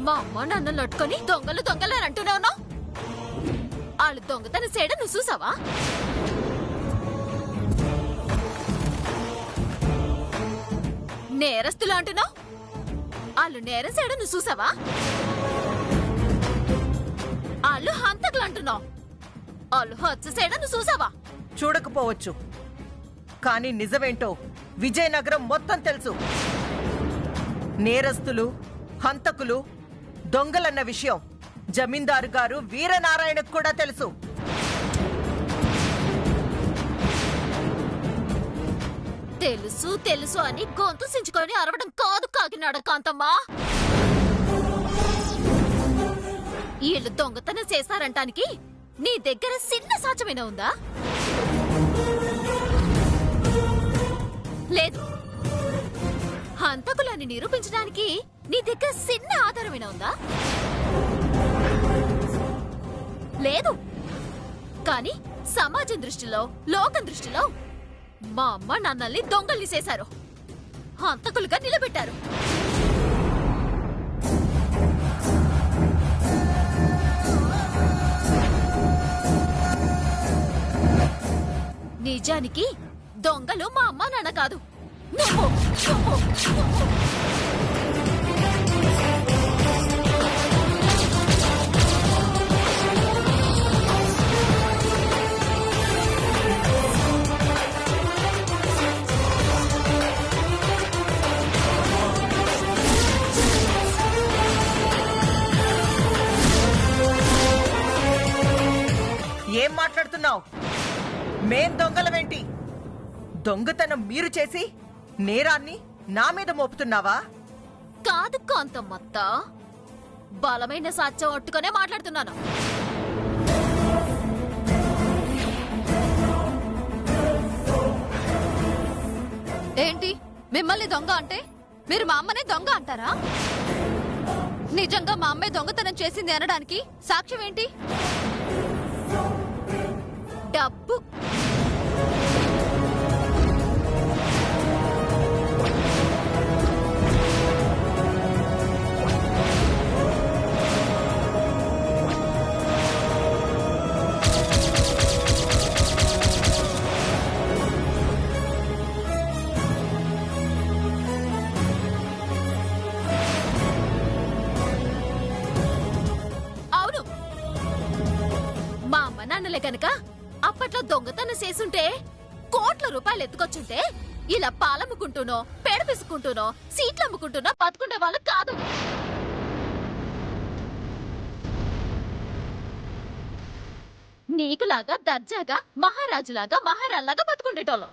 మా అమ్మ నన్ను లట్టుకొని దొంగలు దొంగలు అని అంటూనే ఉన్నావు. వాళ్ళు దొంగతన సేడ నువ్వు చూసావా? నేరస్తులు అంటున్నావు. వాళ్ళు నేరం సేడ నువ్వు చూసావా? వాళ్ళు హంతకులు అంటున్నావు. వాళ్ళు హత్య సేడ నువ్వు చూసావా? చూడకపోవచ్చు, కానీ నిజమేంటో విజయనగరం మొత్తం తెలుసు. నేరస్తులు, హంతకులు, దొంగలన్న విషయం జమీందారు గారు వీరనారాయణకు కూడా తెలుసు. తెలుసు తెలుసు అని గొంతు సించుకొని అరవడం కాదు కాకినాడ కాంతమ్మా. వీళ్ళు దొంగతనం చేశారంటానికి నీ దగ్గర చిన్న సాక్ష్యమైనా ఉందా? లేదు. హంతకులని నిరూపించడానికి నీ దగ్గర చిన్న ఆధారమైనా ఉందా? లేదు. కానీ సమాజం దృష్టిలో, లోకం దృష్టిలో మా అమ్మ నాన్నల్ని దొంగల్ని చేశారు, హంతకులుగా నిలబెట్టారు. నిజానికి దొంగలు మా అమ్మ నాన్న కాదు, నువ్వు. ఏం మాట్లాడుతున్నావు? మేం దొంగలమేంటి? దొంగతనం మీరు చేసి నేరాన్ని నా మీద మోపుతున్నావా? కాదు కాంతమ్మత్త, బలమైన సాక్ష్యం ఒట్టుకునే మాట్లాడుతున్నాను. ఏంటి మిమ్మల్ని దొంగ అంటే మీరు మా అమ్మనే దొంగ అంటారా? నిజంగా మా అమ్మాయి దొంగతనం చేసింది అనడానికి సాక్ష్యం ఏంటి? డబ్బు. అవును, మా అమ్మ నాన్నలే కనుక అప్పట్లో దొంగతనం చేసుంటే కోట్ల రూపాయలు ఎత్తుకొచ్చుంటే ఇలా పాలమ్ముకుంటూనో, పేడ పిసుకుంటూనో, సీట్లు అమ్ముకుంటూనో బతుకుండే వాళ్ళు కాదు. నీకులాగా దర్జాగా మహారాజులాగా మహారాణిలాగా బతుకుండేటోళ్ళం.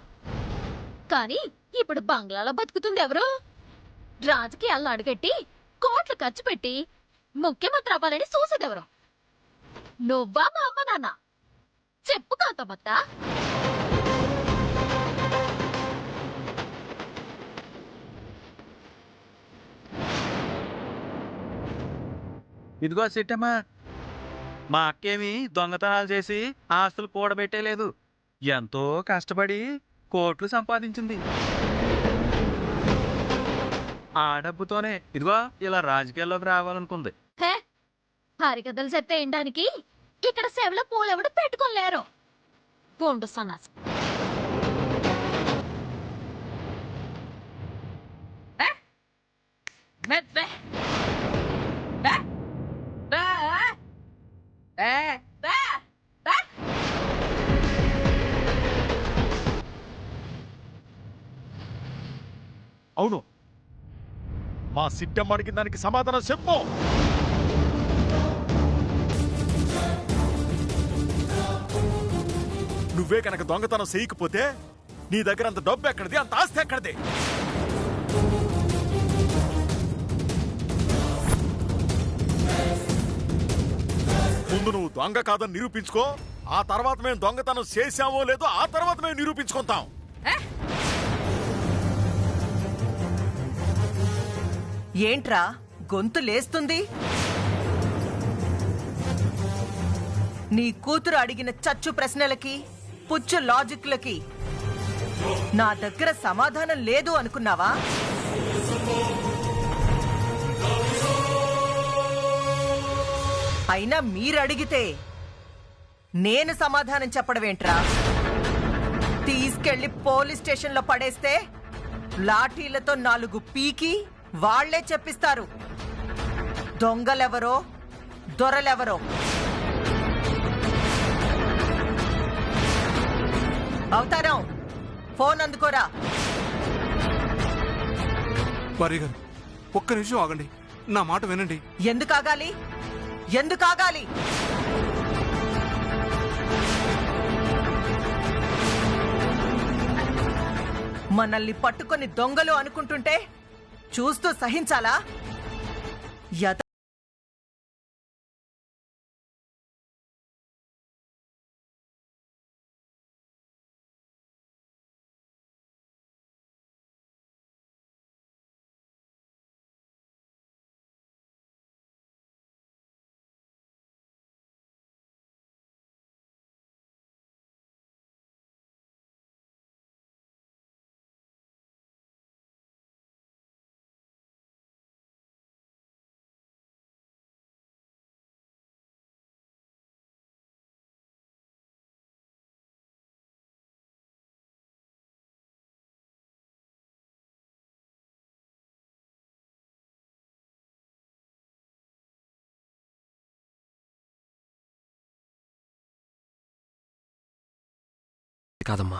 కానీ ఇప్పుడు బంగ్లాలో బతుకుతుంది ఎవరు? రాజకీయాలను అడుగెట్టి కోట్లు ఖర్చు పెట్టి ముఖ్యమంత్రి అవ్వాలని చూసేదెవరు? నువ్వా మా అమ్మ నాన్న? చెప్పు కాంతమ్మత్త. ఇదిగో సిట్టమ్మా, మా అక్కేమి దొంగతనాలు చేసి ఆస్తులు కూడబెట్టేలేదు. ఎంతో కష్టపడి కోట్లు సంపాదించింది. ఆ డబ్బుతోనే ఇదిగో ఇలా రాజకీయాల్లోకి రావాలనుకుంది. హే, హరికథలు చెప్తే ఏండానికి ఇక్కడ సేవలో పూలెవడు పెట్టుకోలేరు. పోండు సన్నాసి. అవును, మా సిట్టమ్మ అడిగిన దానికి సమాధానం చెప్పు. నువ్వే కనుక దొంగతనం చేయకపోతే నీ దగ్గర అంత డబ్బు ఎక్కడిది, అంత ఆస్తి ఎక్కడిది? ముందు నువ్వు దొంగ కాదని నిరూపించుకో. ఆ తర్వాత మేము దొంగతనం చేశామో లేదో ఆ తర్వాత మేము నిరూపించుకుంటాం. ఏంట్రా గొంతు లేస్తుంది? నీ కూతురు అడిగిన చచ్చు ప్రశ్నలకి, పుచ్చు లాజిక్లకి నా దగ్గర సమాధానం లేదు అనుకున్నావా? అయినా మీరడిగితే నేను సమాధానం చెప్పడమేంట్రా? తీసుకెళ్లి పోలీస్ స్టేషన్లో పడేస్తే లాఠీలతో 4 పీకి వాళ్లే చెప్పిస్తారు దొంగలెవరో దొరలెవరో. అవతారం, ఫోన్ అందుకోరా. భార్య గారు, ఒక్క నిమిషం ఆగండి, నా మాట వినండి. ఎందుకు ఆగాలి? ఎందుకు ఆగాలి? మనల్ని పట్టుకొని దొంగలు అనుకుంటుంటే చూస్తూ సహించాలా? కాదమ్మా,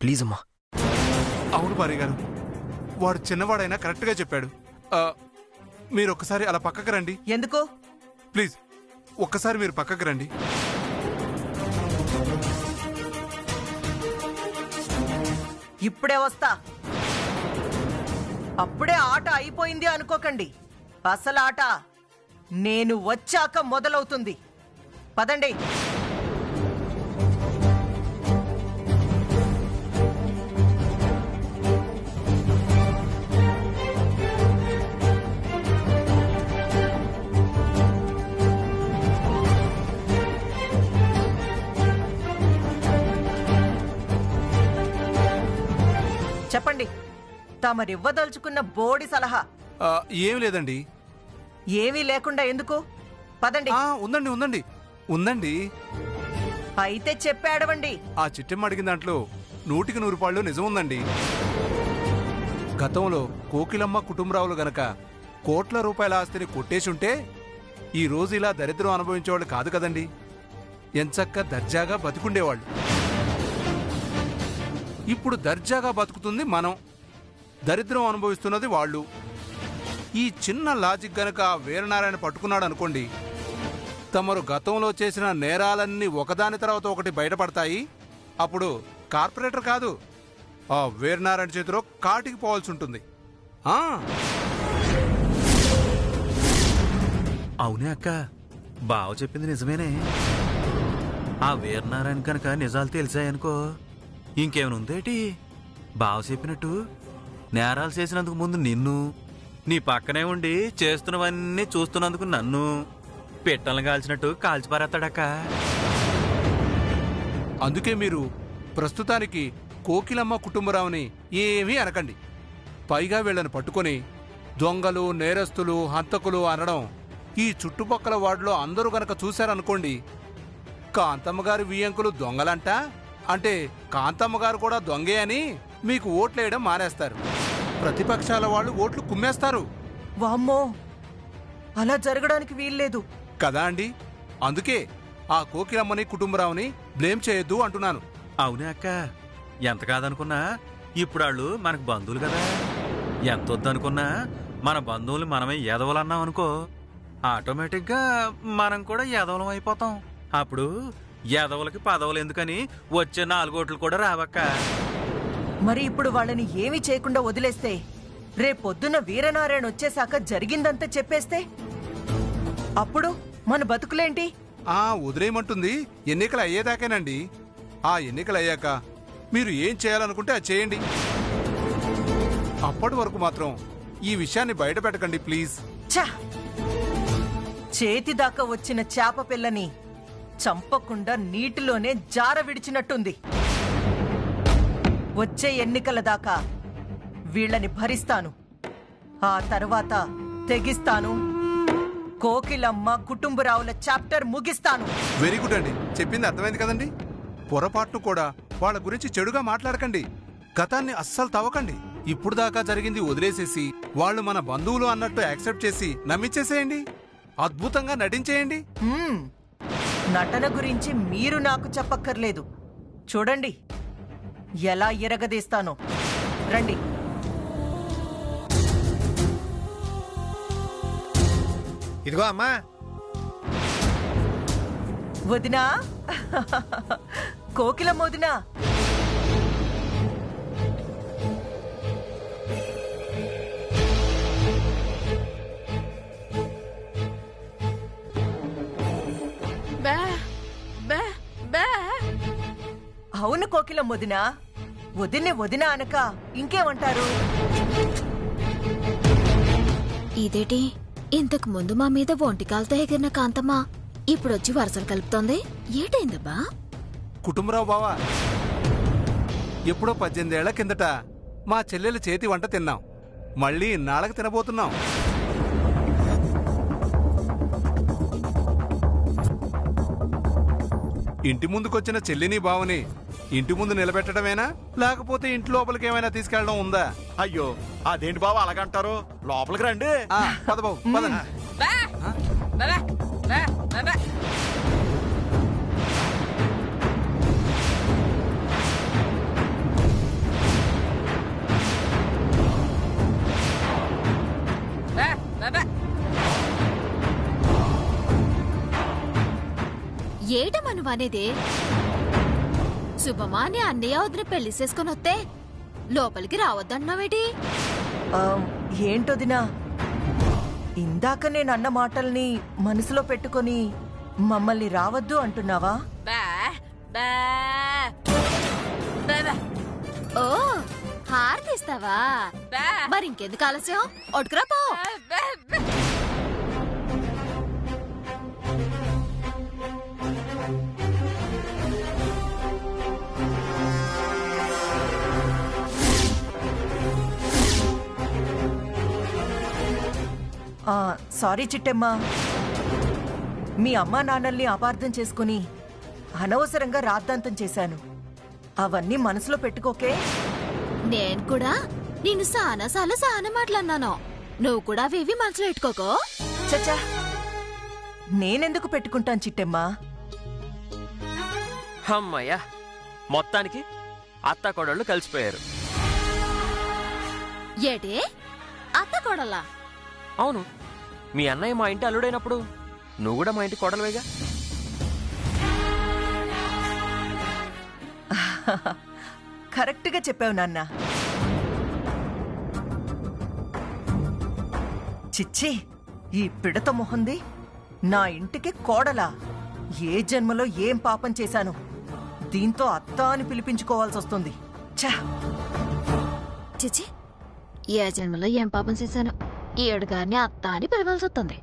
ప్లీజ్ అమ్మా. అవును భార్య గారు, వాడు చిన్నవాడైనా కరెక్ట్గా చెప్పాడు. మీరు ఒక్కసారి అలా పక్కకు రండి. ఎందుకు? ప్లీజ్ ఒక్కసారి మీరు పక్కకు రండి. ఇప్పుడే వస్తా. అప్పుడే ఆట అయిపోయింది అనుకోకండి. అసలు ఆట నేను వచ్చాక మొదలవుతుంది. పదండి. చెప్పండి, తమరివ్వదలుచుకున్న బోడి సలహా. ఏం లేదండి. ఏమీ లేకుండా ఎందుకు? పదండి. ఉందండి ఉందండి ఉందండి. అయితే చెప్పాడవండి. ఆ చిట్టెమ్మ అడిగిన దాంట్లో 100కి 100 పాళ్ళు నిజం ఉందండి. గతంలో కోకిలమ్మ కుటుంబరావులు గనక కోట్ల రూపాయల ఆస్తిని కొట్టేసుంటే ఈ రోజు ఇలా దరిద్రం అనుభవించేవాళ్ళు కాదు కదండి. ఎంచక్క దర్జాగా బతుకుండేవాళ్ళు. ఇప్పుడు దర్జాగా బతుకుతుంది మనం, దరిద్రం అనుభవిస్తున్నది వాళ్ళు. ఈ చిన్న లాజిక్ గనక వీరనారాయణ పట్టుకున్నాడు అనుకోండి, తమరు గతంలో చేసిన నేరాలన్నీ ఒకదాని తర్వాత ఒకటి బయటపడతాయి. అప్పుడు కార్పొరేటర్ కాదు, ఆ వీరనారాయణ చేతిలో కాటికి పోవాల్సి ఉంటుంది. అవునే అక్క, బావ చెప్పింది నిజమేనే. ఆ వీరనారాయణ కనుక నిజాలు తెలిసాయనుకో, ఇంకేమైనా ఉందేటి? బావ చెప్పినట్టు నేరాలు చేసినందుకు ముందు నిన్ను, నీ పక్కనే ఉండి చేస్తున్నవన్నీ చూస్తున్నందుకు నన్ను పిట్టలను కాల్చినట్టు కాల్చిపారేస్తాడక్క. అందుకే మీరు ప్రస్తుతానికి కోకిలమ్మ కుటుంబరావుని ఏమీ అనకండి. పైగా వీళ్ళని పట్టుకొని దొంగలు, నేరస్తులు, హంతకులు అనడం ఈ చుట్టుపక్కల వార్డులో అందరూ గనక చూశారనుకోండి, కాంతమ్మగారి వియ్యంకులు దొంగలంట, అంటే కాంతమ్మగారు కూడా దొంగే అని మీకు ఓట్లేయడం మానేస్తారు. ప్రతిపక్షాల వాళ్ళు ఓట్లు కుమ్మేస్తారు. వామ్మో, అలా జరగడానికి వీల్లేదు కదా అండి. అందుకే ఆ కోకిలమ్మని కుటుంబరావుని బ్లేమ్ చేయొద్దు అంటున్నాను. అవునే అక్క, ఎంత కాదనుకున్నా ఇప్పుడు వాళ్ళు మనకు బంధువులు కదా. ఎంత వద్దనుకున్నా మన బంధువులు మనమే ఎదవలన్నాం అనుకో, ఆటోమేటిక్గా మనం కూడా ఎదవలం అయిపోతాం. అప్పుడు ఎదవలకి పదవులు ఎందుకని వచ్చే 4 ఓట్లు కూడా రావక్క. మరి ఇప్పుడు వాళ్ళని ఏమీ చేయకుండా వదిలేస్తే, రేపొద్దున వీరనారాయణ వచ్చేశాక జరిగిందంతా చెప్పేస్తే అప్పుడు మన బతుకులేంటి? వదిలేయమంటుంది ఎన్నికలు అయ్యేదాకేనండి. ఆ ఎన్నికలు అయ్యాక మీరు ఏం చేయాలనుకుంటే అది చేయండి. అప్పటి వరకు మాత్రం ఈ విషయాన్ని బయట పెట్టకండి ప్లీజ్. చేతిదాకా వచ్చిన చేప పిల్లని చంపకుండా నీటిలోనే జార విడిచినట్టుంది. వచ్చే ఎన్నికల దాకా వీళ్ళని భరిస్తాను, ఆ తర్వాత తెగిస్తాను, కోకిలమ్మ కుటుంబరావుల చాప్టర్ ముగిస్తాను. వెరీ గుడ్ అండి, చెప్పింది అర్థమైంది కదండి. పొరపాటును కూడా వాళ్ళ గురించి చెడుగా మాట్లాడకండి. గతాన్ని అస్సలు తవ్వకండి. ఇప్పుడు దాకా జరిగింది వదిలేసేసి వాళ్ళు మన బంధువులు అన్నట్టు యాక్సెప్ట్ చేసి నమ్మిచ్చేసేయండి. అద్భుతంగా నటించేయండి. నటన గురించి మీరు నాకు చెప్పక్కర్లేదు. చూడండి ఎలా ఎరగదీస్తానో. రండి. ఇదిగో అమ్మా. వదినా, కోకిలమ్మ వదినా. అవును కోకిలమ్మ వదినా. వదినే వదినా అనక ఇంకేమంటారు? ఇదేటి ఇంతకు ముందు మా మీద ఒంటికాలతో ఎగిరిన కాంతమ్మ ఇప్పుడొచ్చి వరసలు కలుపుతోంది. ఏటైందబ్బా? కుటుంబరావు బావా, ఎప్పుడో 18 ఏళ్ల కిందట మా చెల్లెల చేతి వంట తిన్నాం. మళ్ళీ ఇన్నాళ్ళకి తినబోతున్నాం. ఇంటి ముందుకొచ్చిన చెల్లిని బావని ఇంటి ముందు నిలబెట్టడమేనా, లేకపోతే ఇంటి లోపలికి ఏమైనా తీసుకెళ్ళడం ఉందా? అయ్యో అదేంటి బాబు అలాగంటారు? లోపలికి రండి. పద బాబు, పదండి. ఏటమ్మా నువ్వనేది? శుభమా అని అన్నయ్య వదిన పెళ్లి చేసుకుని వస్తే లోపలికి రావద్దన్నావేటి? ఏంటొదినా, ఇందాక నేను అన్న మాటల్ని మనసులో పెట్టుకొని మమ్మల్ని రావద్దు అంటున్నావా? ఓ హారతిస్తావా? మరి ఇంకెందుకు ఆలస్యం, ఒడుకురా పో. సారీ చిట్టమ్మా, మీ అమ్మా నాన్నల్ని అపార్థం చేసుకుని అనవసరంగా రాద్ధాంతం చేశాను. అవన్నీ మనసులో పెట్టుకోకే. నేను కూడా నిన్ను సానాసార్లు సాన మాట్లాడినాను. నువ్వు కూడా అవేవి మనసులో పెట్టుకోకో. చచ్చా, నేనెందుకు పెట్టుకుంటాను చిట్టమ్మా? అమ్మయ్యా, మొత్తానికి అత్త కోడళ్ళు కలిసిపోయారు. ఏటే అత్త కోడలా? అవును, మీ అన్నయ్య మా ఇంటి అల్లుడైనప్పుడు నువ్వు కూడా మా ఇంటి కోడలువేగా. కరెక్ట్గా చెప్పావు నాన్న. చిచ్చి, ఈ పిడత మొహంది నా ఇంటికి కోడలా? ఏ జన్మలో ఏం పాపం చేశాను దీంతో అత్త అని పిలిపించుకోవాల్సి వస్తుంది. ఛా! చిచి, ఏ జన్మలో ఏం పాపం చేశాను ఈ ఏడుగారిని అత్త అని పిలవాల్సి వస్తుంది.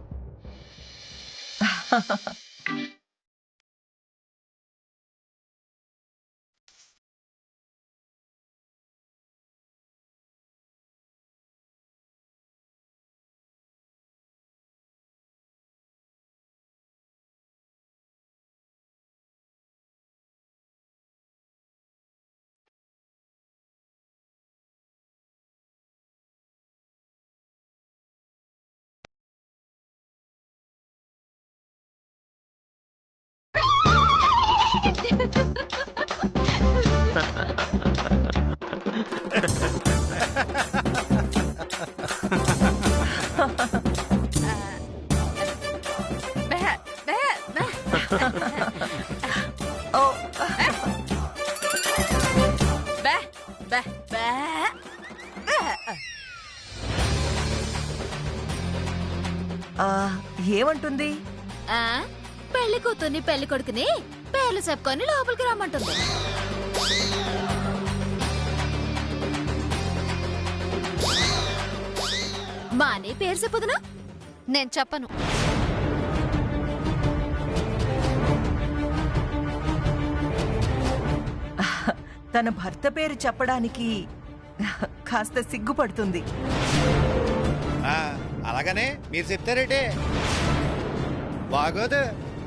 ఓ, ఏమంటుంది? పెళ్లి కూతుర్ని పెళ్లి కొడుకుని పేర్లు చెప్పుకొని లోపలికి రమ్మంటుంది. మానే పేరు చెప్పుదునా? నేను చెప్పను. తన భర్త పేరు చెప్పడానికి కాస్త సిగ్గుపడుతుంది. అలాగనే మీరు చెప్తారేటే? బాగోదు,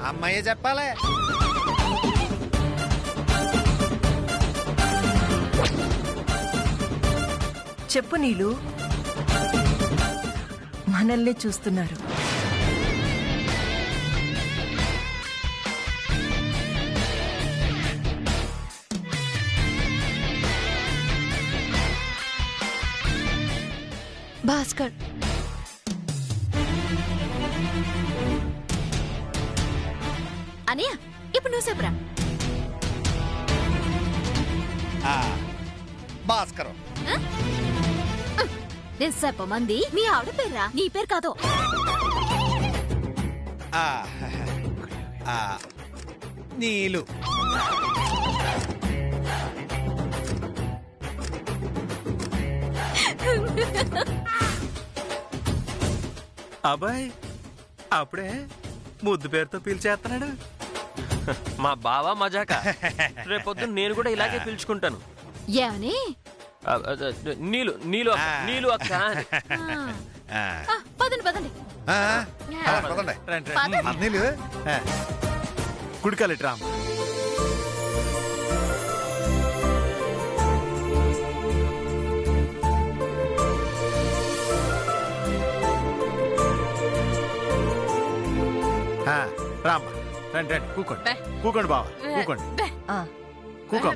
అమ్మాయే చెప్పాలి. చెప్పు నీలు. మనల్ని చూస్తున్నారు. భాస్కర్, అనియా ఇప్పుడు నువ్వు చెప్పరా. ఆ, భాస్కరం. నేను చెప్పమంది మీ ఆవిడ పేర్రా, నీ పేరు కాదు. ఆ, ఆ, నీలు. అబ్బాయి అప్పుడే ముద్దు పేరుతో పిలిచేస్తున్నాడు. మా బావ మజాక. రేపొద్దున నేను కూడా ఇలాగే పిలుచుకుంటాను. ఏమని? నీలు నీలు అక్క, నీలు అక్క. ఆ, పదండి పదండి. ఆ, పదండి. మన నీలు. ఆ, కుడికాలెట్ రామ్. రామ్ రండి రండి, కూకోండి కూకోండి బావ, కూకోండి ఆ, కూకో.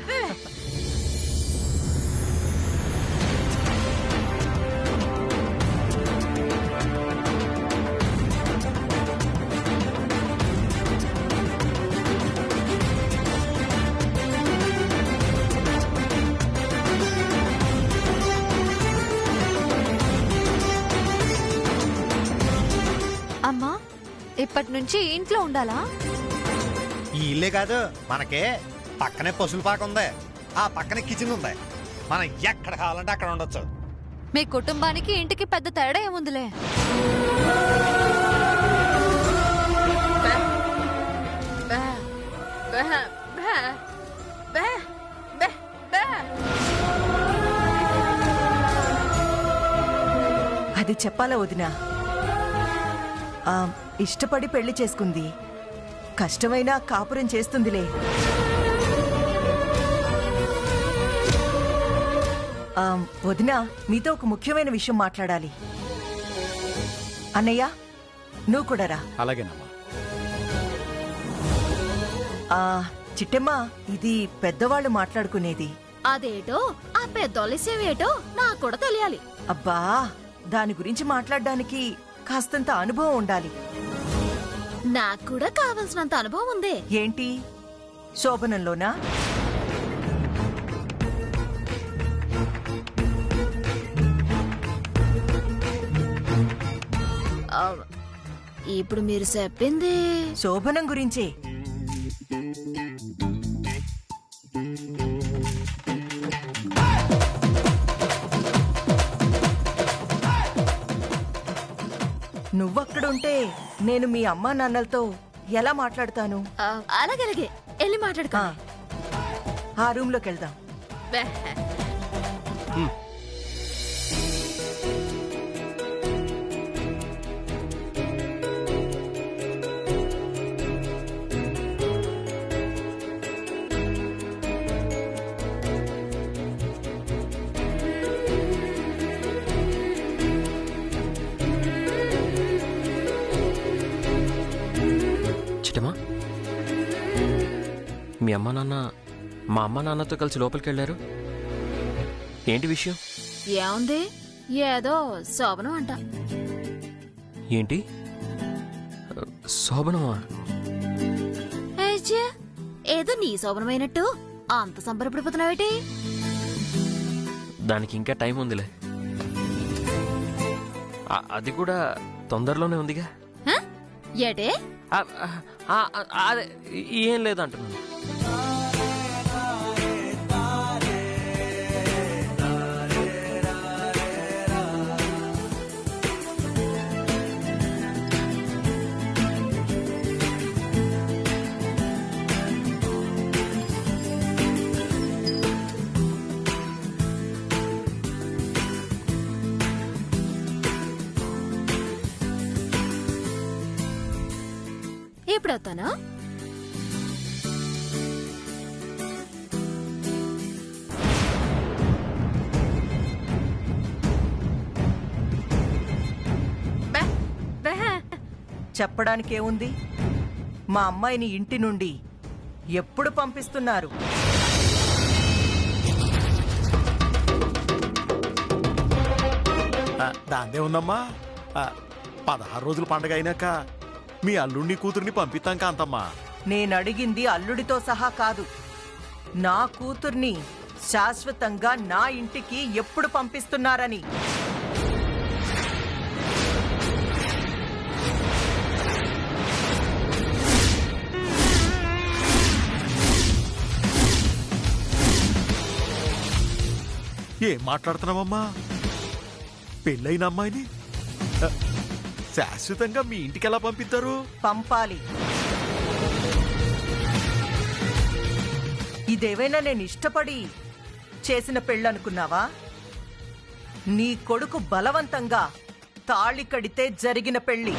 అమ్మా ఇప్పటి నుంచి ఇంట్లో ఉండాలా? ఈ ఇల్లే కాదు మనకే, పక్కనే పశువుల పాక ఉంది, ఆ పక్కనే కిచెన్ ఉంది. మనం ఎక్కడ కావాలంటే అక్కడ ఉండొచ్చు. మీ కుటుంబానికి ఇంటికి పెద్ద తేడా ఏముందిలే. అది చెప్పాలా వదినా? ఇష్టపడి పెళ్లి చేసుకుంది, కష్టమైనా కాపురం చేస్తుందిలే. వదినా, మీతో ఒక ముఖ్యమైన విషయం మాట్లాడాలి. అన్నయ్య, నువ్వు కూడా రా. అలాగేనమ్మా. చిట్టమ్మ, ఇది పెద్దవాళ్ళు మాట్లాడుకునేది. అదేటో ఆ పెద్దోళ్ళేసేవేటో నాకు కూడా తెలియాలి. అబ్బా, దాని గురించి మాట్లాడడానికి కాస్తంత అనుభవం ఉండాలి. నాకు కూడా కావలసినంత అనుభవం ఉంది. ఏంటి, శోభనంలోనా? ఇప్పుడు మీరు చెప్పింది శోభనం గురించే. నువ్వక్కడుంటే నేను మీ అమ్మా నాన్నలతో ఎలా మాట్లాడతాను? అలాగే వెళ్ళి మాట్లాడుకో. ఆ రూమ్లోకి వెళ్దాం. చిట్టమా, మీ అమ్మ నాన్న మా అమ్మ నాన్నతో కలిసి లోపలికి వెళ్ళారు. ఏంటి విషయం? ఏముంది, ఏదో శోభనం అంట. ఏంటి శోభనమా? ఏదో నీ శోభనమైనట్టు అంత సంబరపడిపోతున్నావేటి? దానికి ఇంకా టైం ఉందిలే. అది కూడా తొందరలోనే ఉందిగా. ఏటే? అదే ఏం లేదంటున్నాను. ఎప్పుడవుతానా? చెప్పడానికేముంది? మా అమ్మాయిని ఇంటి నుండి ఎప్పుడు పంపిస్తున్నారు? దాందే ఉందమ్మా. 16 రోజుల పండగ అయినాక మీ అల్లుడిని కూతుర్ని పంపిస్తాం కాంతమ్మా. నేనడిగింది అల్లుడితో సహా కాదు, నా కూతుర్ని శాశ్వతంగా నా ఇంటికి ఎప్పుడు పంపిస్తున్నారని. ఏం మాట్లాడుతున్నావమ్మా? పెళ్ళైన అమ్మాయిని శాశ్వతంగా మీ ఇంటికి ఎలా పంపిస్తారు? పంపాలి. ఇదేవైనా నేను ఇష్టపడి చేసిన పెళ్ళనుకున్నావా? నీ కొడుకు బలవంతంగా తాళి కడితే జరిగిన పెళ్లి.